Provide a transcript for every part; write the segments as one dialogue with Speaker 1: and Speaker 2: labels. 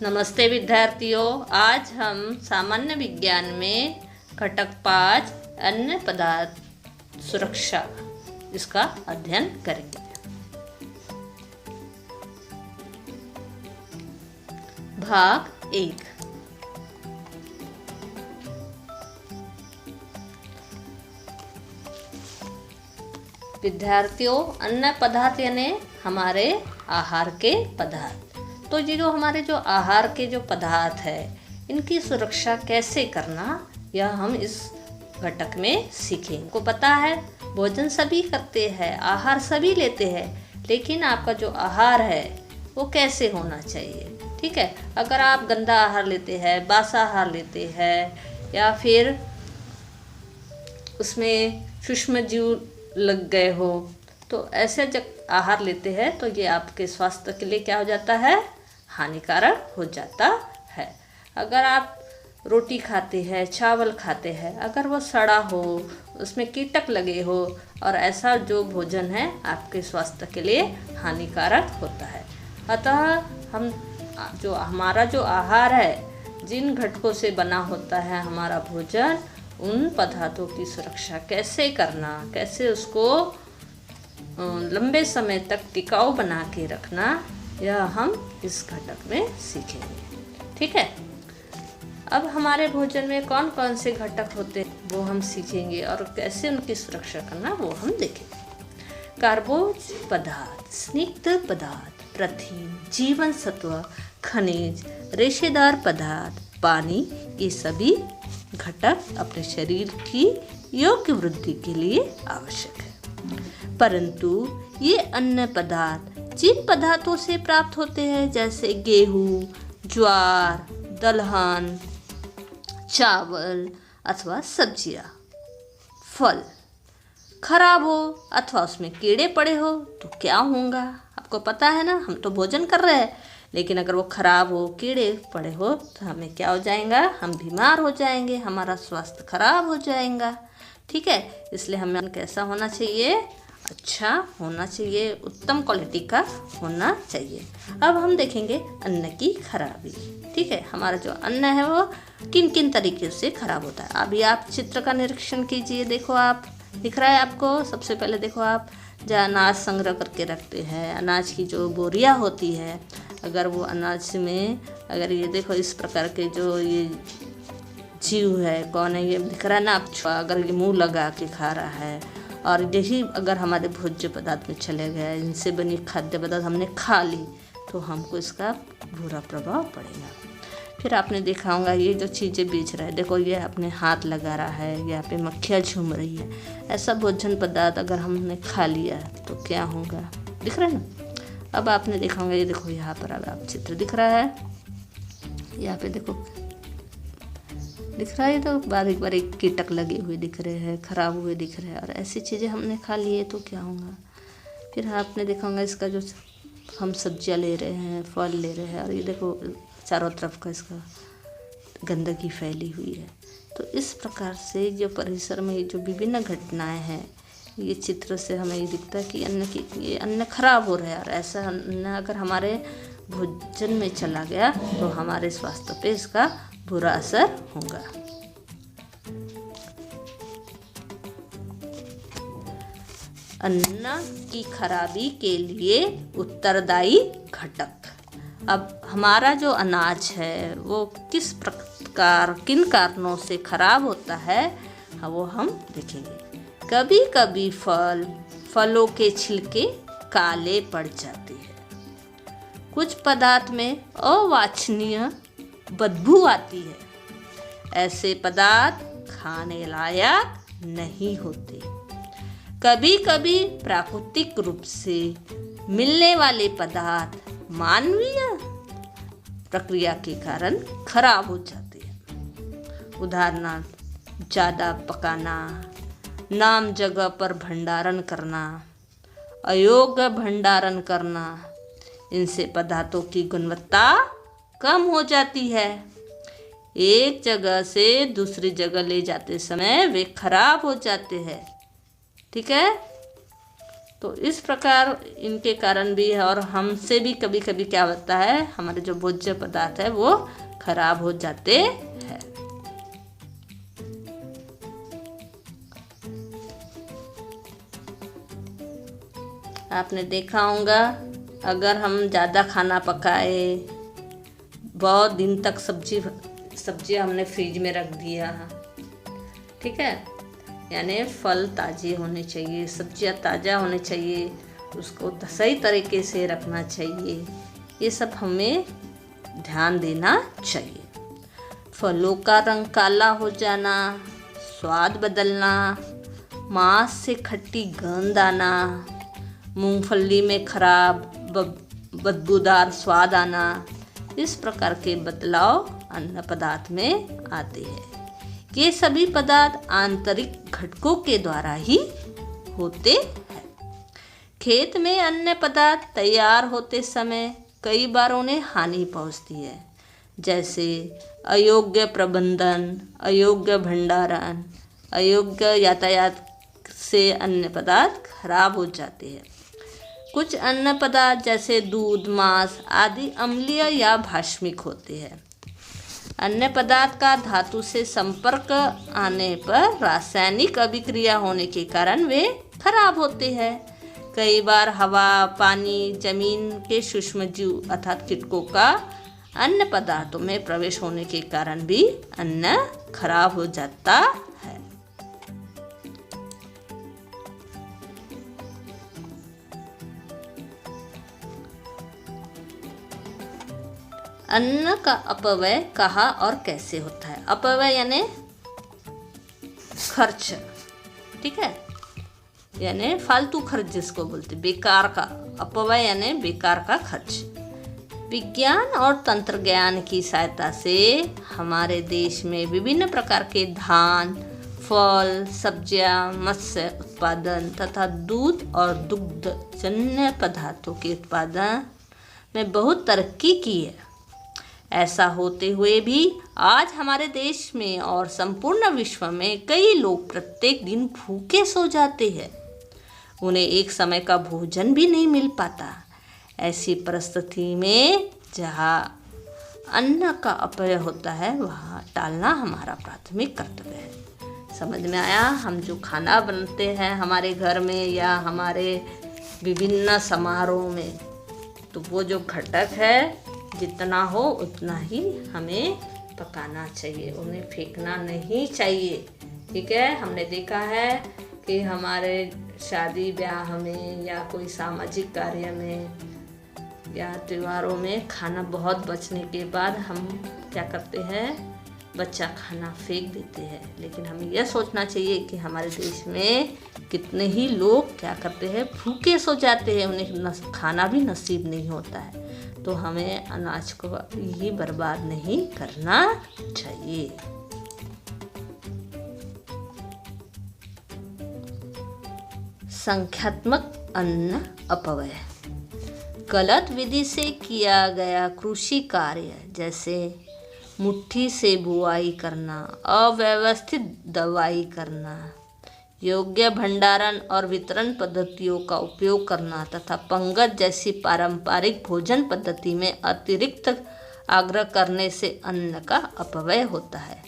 Speaker 1: नमस्ते विद्यार्थियों। आज हम सामान्य विज्ञान में घटक 5 अन्य पदार्थ सुरक्षा इसका अध्ययन करेंगे। भाग 1। विद्यार्थियों, अन्य पदार्थ यानी हमारे आहार के पदार्थ। तो ये जो हमारे आहार के पदार्थ है, इनकी सुरक्षा कैसे करना, यह हम इस घटक में सीखें। इनको पता है भोजन सभी करते हैं, आहार सभी लेते हैं, लेकिन आपका जो आहार है वो कैसे होना चाहिए। ठीक है, अगर आप गंदा आहार लेते हैं, बासा आहार लेते हैं, या फिर उसमें सूक्ष्म जीव लग गए हो, तो ऐसे जब आहार लेते हैं तो ये आपके स्वास्थ्य के लिए क्या हो जाता है, हानिकारक हो जाता है। अगर आप रोटी खाते हैं, चावल खाते हैं, अगर वो सड़ा हो, उसमें कीटक लगे हो, और ऐसा जो भोजन है आपके स्वास्थ्य के लिए हानिकारक होता है। अतः हमारा जो आहार है, जिन घटकों से बना होता है हमारा भोजन, उन पदार्थों की सुरक्षा कैसे करना, कैसे उसको लंबे समय तक टिकाऊ बना के रखना, यह हम इस घटक में सीखेंगे। ठीक है, अब हमारे भोजन में कौन कौन से घटक होते हैं वो हम सीखेंगे, और कैसे उनकी सुरक्षा करना वो हम देखेंगे। कार्बोज पदार्थ, स्निग्ध पदार्थ, प्रोटीन, जीवन सत्व, खनिज, रेशेदार पदार्थ, पानी, ये सभी घटक अपने शरीर की योग्य वृद्धि के लिए आवश्यक है। परंतु ये अन्य पदार्थ जिन पदार्थों से प्राप्त होते हैं, जैसे गेहूँ, ज्वार, दलहन, चावल अथवा सब्जियाँ, फल खराब हो अथवा उसमें कीड़े पड़े हो तो क्या होगा, आपको पता है ना। हम तो भोजन कर रहे हैं, लेकिन अगर वो खराब हो, कीड़े पड़े हो, तो हमें क्या हो जाएगा, हम बीमार हो जाएंगे, हमारा स्वास्थ्य खराब हो जाएगा। ठीक है, इसलिए हमें कैसा होना चाहिए, अच्छा होना चाहिए, उत्तम क्वालिटी का होना चाहिए। अब हम देखेंगे अन्न की खराबी। ठीक है, हमारा जो अन्न है वो किन किन तरीके से खराब होता है। अभी आप चित्र का निरीक्षण कीजिए, देखो आप, दिख रहा है आपको। सबसे पहले देखो आप, जहाँ अनाज संग्रह करके रखते हैं, अनाज की जो बोरियां होती है, अगर वो अनाज में अगर ये देखो इस प्रकार के जो ये जीव है, कौन है ये, दिख रहा है ना आप, अगर ये मुंह लगा के खा रहा है, और यही अगर हमारे भोज्य पदार्थ में चले गए, इनसे बनी खाद्य पदार्थ हमने खा ली, तो हमको इसका बुरा प्रभाव पड़ेगा। फिर आपने देखा होगा ये जो चीज़ें बेच रहा है, देखो ये अपने हाथ लगा रहा है, यहाँ पे मक्खियाँ झूम रही है। ऐसा भोजन पदार्थ अगर हमने खा लिया तो क्या होगा, दिख रहा है ना। अब आपने देखा होगा, ये देखो यहाँ पर अब आप चित्र दिख रहा है, यहाँ पे देखो दिख रहा है, तो बारीक बारीक कीटक लगे हुए दिख रहे हैं, खराब हुए दिख रहे हैं, और ऐसी चीज़ें हमने खा लिए तो क्या होगा। फिर आपने देखा होगा इसका जो हम सब्जियां ले रहे हैं, फल ले रहे हैं, और ये देखो चारों तरफ का इसका गंदगी फैली हुई है। तो इस प्रकार से जो परिसर में जो विभिन्न घटनाएं हैं, ये चित्र से हमें ये दिखता है कि ये अन्न खराब हो रहा है, और ऐसा अन्न अगर हमारे भोजन में चला गया तो हमारे स्वास्थ्य पे इसका बुरा असर होगा। अन्न की खराबी के लिए उत्तरदायी घटक। अब हमारा जो अनाज है वो किस प्रकार, किन कारणों से खराब होता है, वो हम देखेंगे। कभी कभी फलों के छिलके काले पड़ जाते हैं। कुछ पदार्थ में अवांछनीय बदबू आती है। ऐसे पदार्थ खाने लायक नहीं होते। कभी कभी प्राकृतिक रूप से मिलने वाले पदार्थ मानवीय प्रक्रिया के कारण खराब हो जाते हैं। उदाहरणार्थ, ज़्यादा पकाना, नाम जगह पर भंडारण करना, अयोग्य भंडारण करना, इनसे पदार्थों की गुणवत्ता कम हो जाती है। एक जगह से दूसरी जगह ले जाते समय वे खराब हो जाते हैं। ठीक है, तो इस प्रकार इनके कारण भी है, और हमसे भी कभी कभी क्या होता है, हमारे जो भोज्य पदार्थ है वो खराब हो जाते हैं। आपने देखा होगा, अगर हम ज़्यादा खाना पकाए, बहुत दिन तक सब्जी हमने फ्रिज में रख दिया, ठीक है, यानी फल ताज़े होने चाहिए, सब्जियां ताज़ा होने चाहिए, उसको सही तरीके से रखना चाहिए, ये सब हमें ध्यान देना चाहिए। फलों का रंग काला हो जाना, स्वाद बदलना, मांस से खट्टी गंध आना, मूंगफली में खराब बदबूदार स्वाद आना, इस प्रकार के बदलाव अन्न पदार्थ में आते हैं। ये सभी पदार्थ आंतरिक घटकों के द्वारा ही होते हैं। खेत में अन्न पदार्थ तैयार होते समय कई बार उन्हें हानि पहुंचती है, जैसे अयोग्य प्रबंधन, अयोग्य भंडारण, अयोग्य यातायात से अन्न पदार्थ खराब हो जाते हैं। कुछ अन्न पदार्थ जैसे दूध, मांस आदि अम्लीय या भाष्मिक होते हैं। अन्य पदार्थ का धातु से संपर्क आने पर रासायनिक अभिक्रिया होने के कारण वे खराब होते हैं। कई बार हवा, पानी, जमीन के सूक्ष्म जीव अर्थात कीटकों का अन्य पदार्थों में प्रवेश होने के कारण भी अन्न खराब हो जाता है। अन्न का अपव्यय कहाँ और कैसे होता है? अपव्यय यानी खर्च, ठीक है, यानी फालतू खर्च जिसको बोलते, बेकार का अपव्यय यानी बेकार का खर्च। विज्ञान और तंत्र ज्ञान की सहायता से हमारे देश में विभिन्न प्रकार के धान, फल, सब्जियां, मत्स्य उत्पादन तथा दूध और दुग्ध जन्य पदार्थों के उत्पादन में बहुत तरक्की की है। ऐसा होते हुए भी आज हमारे देश में और संपूर्ण विश्व में कई लोग प्रत्येक दिन भूखे सो जाते हैं। उन्हें एक समय का भोजन भी नहीं मिल पाता। ऐसी परिस्थिति में जहाँ अन्न का अपव्यय होता है वहाँ टालना हमारा प्राथमिक कर्तव्य है। समझ में आया? हम जो खाना बनाते हैं हमारे घर में या हमारे विभिन्न समारोह में, तो वो जो घटक है जितना हो उतना ही हमें पकाना चाहिए, उन्हें फेंकना नहीं चाहिए, ठीक है। हमने देखा है कि हमारे शादी ब्याह में या कोई सामाजिक कार्य में या त्योहारों में खाना बहुत बचने के बाद हम क्या करते हैं, बच्चा खाना फेंक देते हैं। लेकिन हमें यह सोचना चाहिए कि हमारे देश में कितने ही लोग क्या करते हैं, भूखे सो जाते हैं, उन्हें खाना भी नसीब नहीं होता है। तो हमें अनाज को ही बर्बाद नहीं करना चाहिए। संख्यात्मक अन्न अपव्यय, गलत विधि से किया गया कृषि कार्य जैसे मुट्ठी से बुआई करना, अव्यवस्थित दवाई करना, योग्य भंडारण और वितरण पद्धतियों का उपयोग करना तथा पंगत जैसी पारंपरिक भोजन पद्धति में अतिरिक्त आग्रह करने से अन्न का अपव्यय होता है।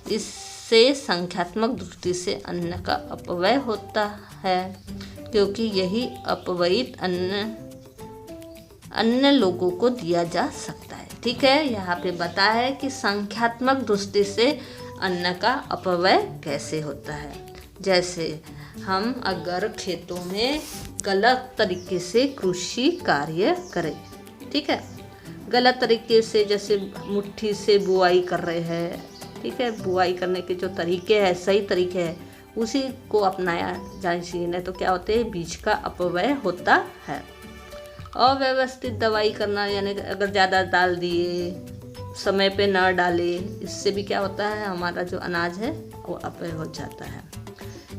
Speaker 1: इससे संख्यात्मक दृष्टि से अन्न का अपव्यय होता है, क्योंकि यही अपव्ययित अन्य लोगों को दिया जा सकता है। ठीक है, यहाँ पे बताया है कि संख्यात्मक दृष्टि से अन्न का अपव्यय कैसे होता है। जैसे हम अगर खेतों में गलत तरीके से कृषि कार्य करें, ठीक है, गलत तरीके से जैसे मुट्ठी से बुआई कर रहे हैं, ठीक है, बुआई करने के जो तरीके हैं, सही तरीके हैं, उसी को अपनाया जाना चाहिए, नहीं तो क्या होते हैं, बीज का अपव्यय होता है। अव्यवस्थित दवाई करना यानी अगर ज़्यादा डाल दिए, समय पे न डाले, इससे भी क्या होता है, हमारा जो अनाज है वो अपव्यय हो जाता है।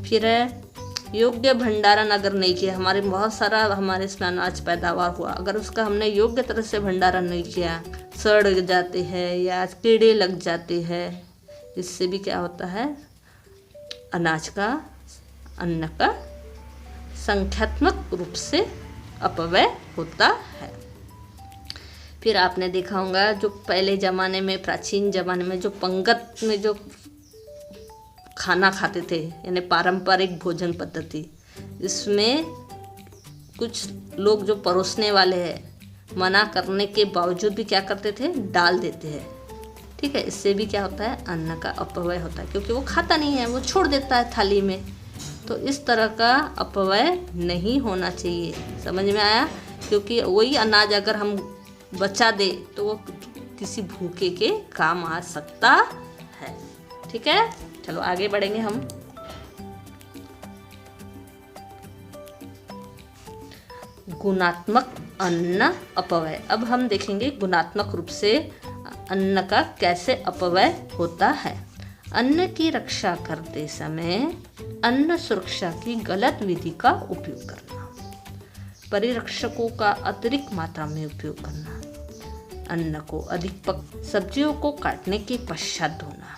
Speaker 1: फिर है योग्य भंडारण अगर नहीं किया, हमारे बहुत सारा हमारे इसमें अनाज पैदावार हुआ, अगर उसका हमने योग्य तरह से भंडारण नहीं किया, सड़ जाते हैं या कीड़े लग जाते हैं, इससे भी क्या होता है, अनाज का, अन्न का संख्यात्मक रूप से अपव्यय होता है। फिर आपने देखा होगा जो पहले ज़माने में, प्राचीन ज़माने में जो पंगत में जो खाना खाते थे, यानी पारंपरिक भोजन पद्धति, इसमें कुछ लोग जो परोसने वाले हैं मना करने के बावजूद भी क्या करते थे, डाल देते हैं। ठीक है, इससे भी क्या होता है, अन्न का अपव्यय होता है, क्योंकि वो खाता नहीं है, वो छोड़ देता है थाली में। तो इस तरह का अपव्यय नहीं होना चाहिए। समझ में आया? क्योंकि वही अनाज अगर हम बचा दे तो वो किसी भूखे के काम आ सकता है। ठीक है, चलो आगे बढ़ेंगे हम। गुणात्मक अन्न अपव्यय। अब हम देखेंगे गुणात्मक रूप से अन्न का कैसे अपव्यय होता है। अन्न की रक्षा करते समय अन्न सुरक्षा की गलत विधि का उपयोग करना, परिरक्षकों का अतिरिक्त मात्रा में उपयोग करना, अन्न को अधिक सब्जियों को काटने के पश्चात धोना,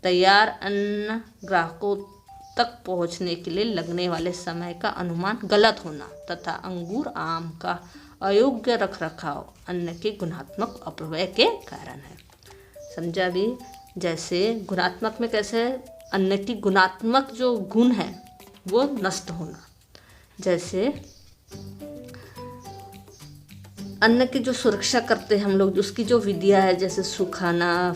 Speaker 1: तैयार अन्न ग्राहकों तक पहुंचने के लिए लगने वाले समय का अनुमान गलत होना तथा अंगूर आम का अयोग्य रखरखाव अन्न के गुणात्मक अपव्यय के कारण है। समझा भी? जैसे गुणात्मक में कैसे अन्न की गुणात्मक जो गुण है वो नष्ट होना, जैसे अन्न की जो सुरक्षा करते हैं हम लोग, उसकी जो विधियाँ है, जैसे सुखाना,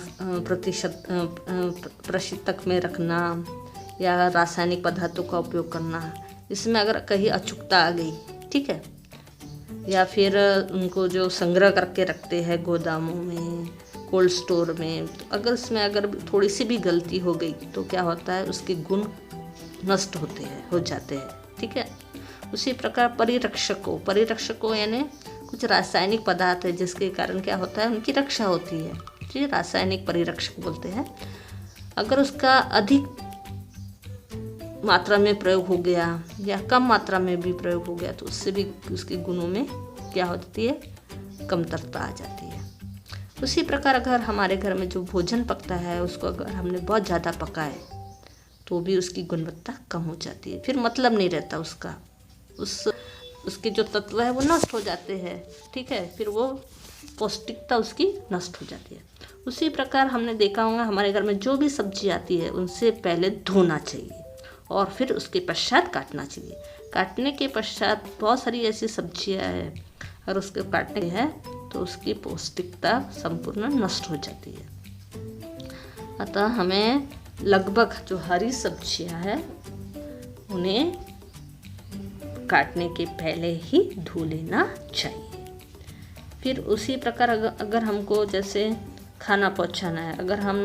Speaker 1: प्रशीतक में रखना या रासायनिक पदार्थों का उपयोग करना, इसमें अगर कहीं अचूकता आ गई, ठीक है, या फिर उनको जो संग्रह करके रखते हैं गोदामों में, कोल्ड स्टोर में, तो अगर इसमें अगर थोड़ी सी भी गलती हो गई तो क्या होता है, उसके गुण नष्ट हो जाते हैं। ठीक है, उसी प्रकार परिरक्षकों यानी कुछ रासायनिक पदार्थ है जिसके कारण क्या होता है, उनकी रक्षा होती है, जी रासायनिक परिरक्षक बोलते हैं। अगर उसका अधिक मात्रा में प्रयोग हो गया या कम मात्रा में भी प्रयोग हो गया तो उससे भी उसके गुणों में क्या होती है, कमतरता आ जाती है। उसी प्रकार अगर हमारे घर में जो भोजन पकता है उसको अगर हमने बहुत ज़्यादा पकाए तो भी उसकी गुणवत्ता कम हो जाती है, फिर मतलब नहीं रहता उसका, उसके जो तत्व है वो नष्ट हो जाते हैं। ठीक है, फिर वो पौष्टिकता उसकी नष्ट हो जाती है। उसी प्रकार हमने देखा होगा हमारे घर में जो भी सब्जी आती है उनसे पहले धोना चाहिए और फिर उसके पश्चात काटना चाहिए। काटने के पश्चात बहुत सारी ऐसी सब्जियां हैं, अगर उसके काटने है तो उसकी पौष्टिकता संपूर्ण नष्ट हो जाती है। अतः हमें लगभग जो हरी सब्जियां हैं उन्हें काटने के पहले ही धो लेना चाहिए। फिर उसी प्रकार अगर हमको जैसे खाना पहुंचाना है, अगर हम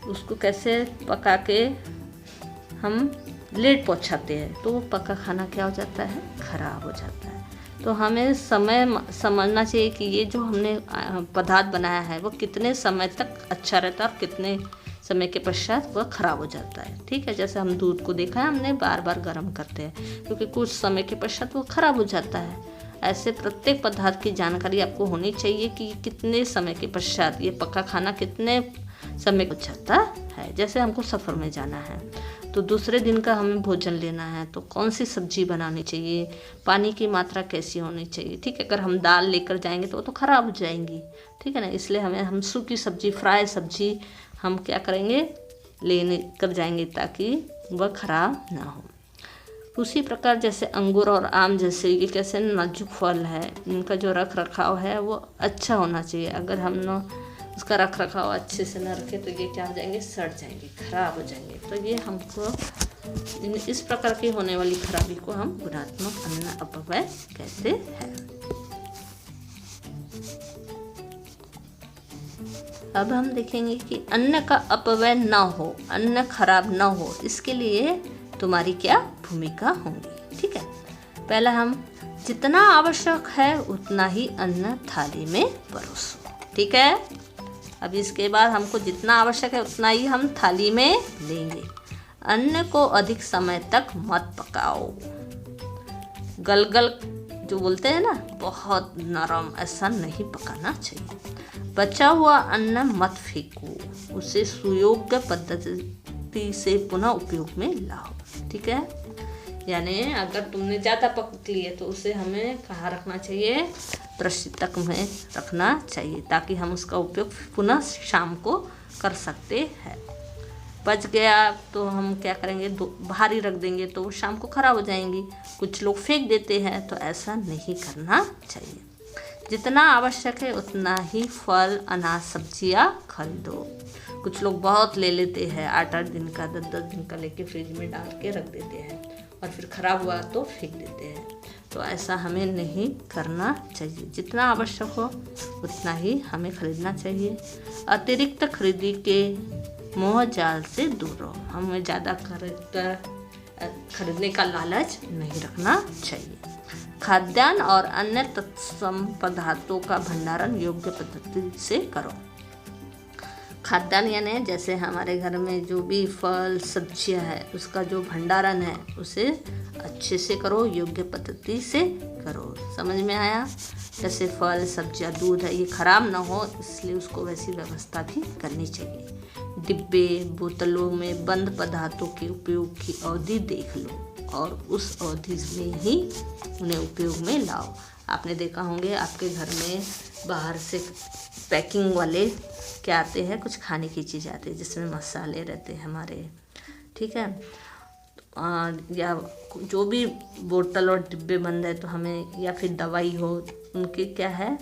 Speaker 1: उसको कैसे पका के हम लेट पहुंचाते हैं तो वो पका खाना क्या हो जाता है, खराब हो जाता है। तो हमें समय समझना चाहिए कि ये जो हमने पदार्थ बनाया है वो कितने समय तक अच्छा रहता है और कितने समय के पश्चात वह खराब हो जाता है। ठीक है, जैसे हम दूध को देखा है, हमने बार बार गर्म करते हैं क्योंकि कुछ समय के पश्चात वो खराब हो जाता है। ऐसे प्रत्येक पदार्थ की जानकारी आपको होनी चाहिए कि कितने समय के पश्चात ये पका खाना कितने समय हो जाता है। जैसे हमको सफ़र में जाना है तो दूसरे दिन का हमें भोजन लेना है तो कौन सी सब्जी बनानी चाहिए, पानी की मात्रा कैसी होनी चाहिए। ठीक है, अगर हम दाल लेकर जाएंगे तो वो तो ख़राब हो जाएंगी। ठीक है ना, इसलिए हम सूखी सब्जी, फ्राई सब्जी हम क्या करेंगे, लेने कर जाएंगे ताकि वह ख़राब ना हो। उसी प्रकार जैसे अंगूर और आम जैसे ये कैसे नाजुक फल है, इनका जो रख रखाव है वो अच्छा होना चाहिए। अगर हम न उसका रख रखाव अच्छे से न रखें तो ये क्या हो जाएंगे, सड़ जाएंगे, खराब हो जाएंगे। तो ये हमको इस प्रकार की होने वाली खराबी को हम गुणात्मक अन्न अपव्यय कहते हैं। अब हम देखेंगे कि अन्न का अपव्यय न हो, अन्न खराब न हो, इसके लिए तुम्हारी क्या भूमिका होगी। ठीक है, पहला हम जितना आवश्यक है उतना ही अन्न थाली में परोसो। ठीक है, अब इसके बाद हमको जितना आवश्यक है उतना ही हम थाली में लेंगे। अन्न को अधिक समय तक मत पकाओ, गलगल जो बोलते हैं ना, बहुत नरम, ऐसा नहीं पकाना चाहिए। बचा हुआ अन्न मत फेंको, उसे सुयोग्य पद्धति से पुनः उपयोग में लाओ। ठीक है, यानी अगर तुमने ज़्यादा पक लिए तो उसे हमें कहाँ रखना चाहिए, प्रशीतक में रखना चाहिए, ताकि हम उसका उपयोग पुनः शाम को कर सकते हैं। बच गया तो हम क्या करेंगे, बाहर ही रख देंगे तो वो शाम को ख़राब हो जाएंगी। कुछ लोग फेंक देते हैं, तो ऐसा नहीं करना चाहिए। जितना आवश्यक है उतना ही फल, अनाज, सब्जियां खरीदो। कुछ लोग बहुत ले लेते हैं, 8-8 दिन का, 10-10 दिन का लेके फ्रिज में डाल के रख देते हैं और फिर ख़राब हुआ तो फेंक देते हैं। तो ऐसा हमें नहीं करना चाहिए। जितना आवश्यक हो उतना ही हमें खरीदना चाहिए। अतिरिक्त खरीदी के मोह जाल से दूर रहो। हमें ज़्यादा खरीदने का लालच नहीं रखना चाहिए। खाद्यान्न और अन्य तत्सम पदार्थों का भंडारण योग्य पद्धति से करो। खाद्यान्न यानी जैसे हमारे घर में जो भी फल सब्जियां है उसका जो भंडारण है उसे अच्छे से करो, योग्य पद्धति से करो। समझ में आया? जैसे फल सब्जियां, दूध है, ये खराब ना हो इसलिए उसको वैसी व्यवस्था भी करनी चाहिए। डिब्बे बोतलों में बंद पदार्थों के उपयोग की अवधि देख लो और उस अवधि में ही उन्हें उपयोग में लाओ। आपने देखा होंगे आपके घर में बाहर से पैकिंग वाले क्या आते हैं, कुछ खाने की चीज़ आती है जिसमें मसाले रहते हैं हमारे, ठीक है, या जो भी बोतल और डिब्बे बंद है तो हमें, या फिर दवाई हो, उनकी क्या है,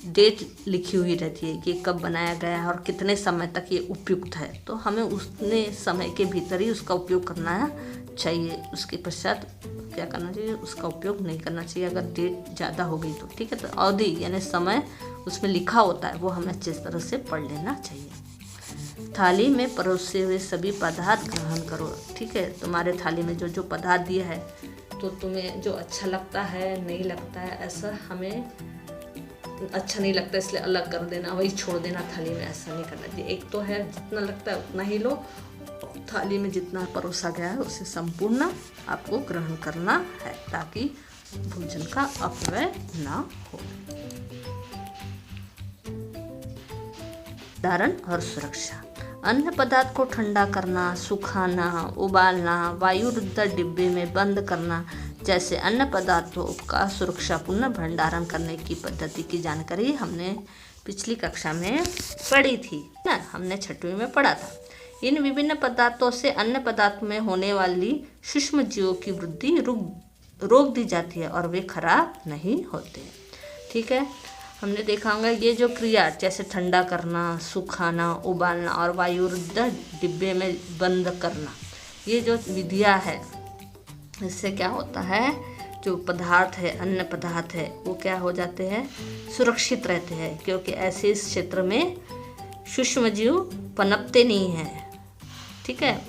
Speaker 1: डेट लिखी हुई रहती है कि कब बनाया गया है और कितने समय तक ये उपयुक्त है। तो हमें उतने समय के भीतर ही उसका उपयोग करना चाहिए। उसके पश्चात क्या करना चाहिए, उसका उपयोग नहीं करना चाहिए अगर डेट ज़्यादा हो गई तो, ठीक है। तो अवधि यानी समय उसमें लिखा होता है वो हमें अच्छी तरह से पढ़ लेना चाहिए। थाली में परोसे हुए सभी पदार्थ ग्रहण करो, ठीक है। तुम्हारे थाली में जो जो पदार्थ दिया है तो तुम्हें जो अच्छा लगता है, नहीं लगता है, ऐसा हमें अच्छा नहीं लगता इसलिए अलग कर देना, वही छोड़ देना थाली में, ऐसा नहीं करना चाहिए। एक तो है जितना लगता है उतना ही लो, थाली में जितना परोसा गया है उसे संपूर्ण आपको ग्रहण करना है ताकि भोजन का अपव्यय ना हो। भंडारण और सुरक्षा। अन्न पदार्थ को ठंडा करना, सुखाना, उबालना, वायुरुद्ध डिब्बे में बंद करना जैसे अन्य पदार्थों का सुरक्षापूर्ण भंडारण करने की पद्धति की जानकारी हमने पिछली कक्षा में पढ़ी थी ना, हमने 6वीं में पढ़ा था। इन विभिन्न पदार्थों से अन्य पदार्थ में होने वाली सूक्ष्म जीवों की वृद्धि रोक दी जाती है और वे खराब नहीं होते, ठीक है। हमने देखा होगा ये जो क्रिया जैसे ठंडा करना, सुखाना, उबालना और वायुरुद्ध डिब्बे में बंद करना, ये जो विधियाँ है इससे क्या होता है, जो पदार्थ है, अन्य पदार्थ है, वो क्या हो जाते हैं, सुरक्षित रहते हैं, क्योंकि ऐसे इस क्षेत्र में सूक्ष्म जीव पनपते नहीं हैं, ठीक है,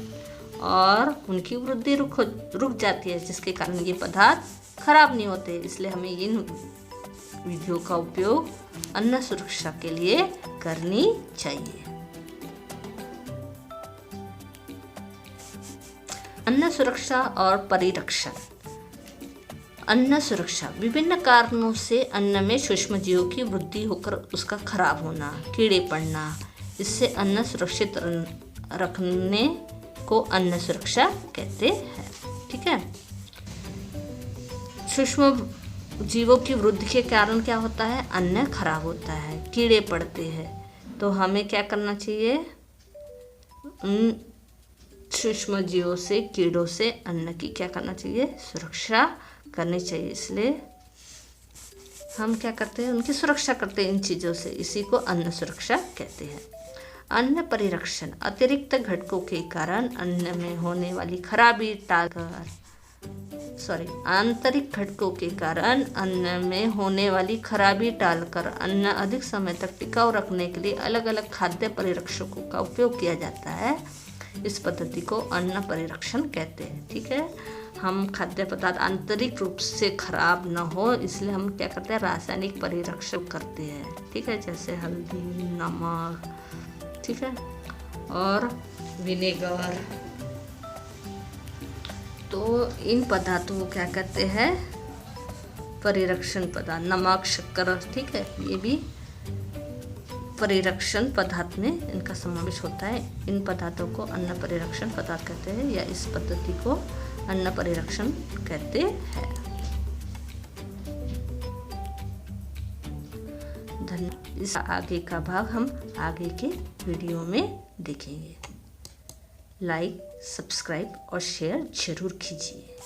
Speaker 1: और उनकी वृद्धि रुक जाती है, जिसके कारण ये पदार्थ खराब नहीं होते। इसलिए हमें इन विधियों का उपयोग अन्न सुरक्षा के लिए करनी चाहिए। अन्न सुरक्षा और परिरक्षण। अन्न सुरक्षा विभिन्न कारणों से अन्न में सूक्ष्म जीवों की वृद्धि होकर उसका खराब होना, कीड़े पड़ना, इससे अन्न सुरक्षित रखने को अन्न सुरक्षा कहते हैं, ठीक है। सूक्ष्म जीवों की वृद्धि के कारण क्या होता है, अन्न खराब होता है, कीड़े पड़ते हैं। तो हमें क्या करना चाहिए, उन सूक्ष्म जीवों से, कीड़ों से अन्न की क्या करना चाहिए, सुरक्षा करनी चाहिए। इसलिए हम क्या करते हैं, उनकी सुरक्षा करते हैं इन चीज़ों से, इसी को अन्न सुरक्षा कहते हैं। अन्न परिरक्षण अतिरिक्त घटकों के कारण अन्न में होने वाली खराबी आंतरिक घटकों के कारण अन्न में होने वाली खराबी टालकर अन्न अधिक समय तक टिकाऊ रखने के लिए अलग अलग खाद्य परिरक्षकों का उपयोग किया जाता है। इस पद्धति को अन्न परिरक्षण कहते हैं, ठीक है। हम खाद्य पदार्थ आंतरिक रूप से खराब न हो इसलिए हम क्या करते हैं, रासायनिक परिरक्षण करते हैं, ठीक है, जैसे हल्दी, नमक, ठीक है, और विनेगर। तो इन पदार्थों को क्या कहते हैं, परिरक्षण पदार्थ। नमक, शक्कर, ठीक है, ये भी परिरक्षण पदार्थ में इनका समावेश होता है। इन पदार्थों को अन्न परिरक्षण पदार्थ कहते हैं या इस पद्धति को अन्न परिरक्षण कहते हैं। इस आगे का भाग हम आगे के वीडियो में देखेंगे। लाइक, सब्सक्राइब और शेयर जरूर कीजिए।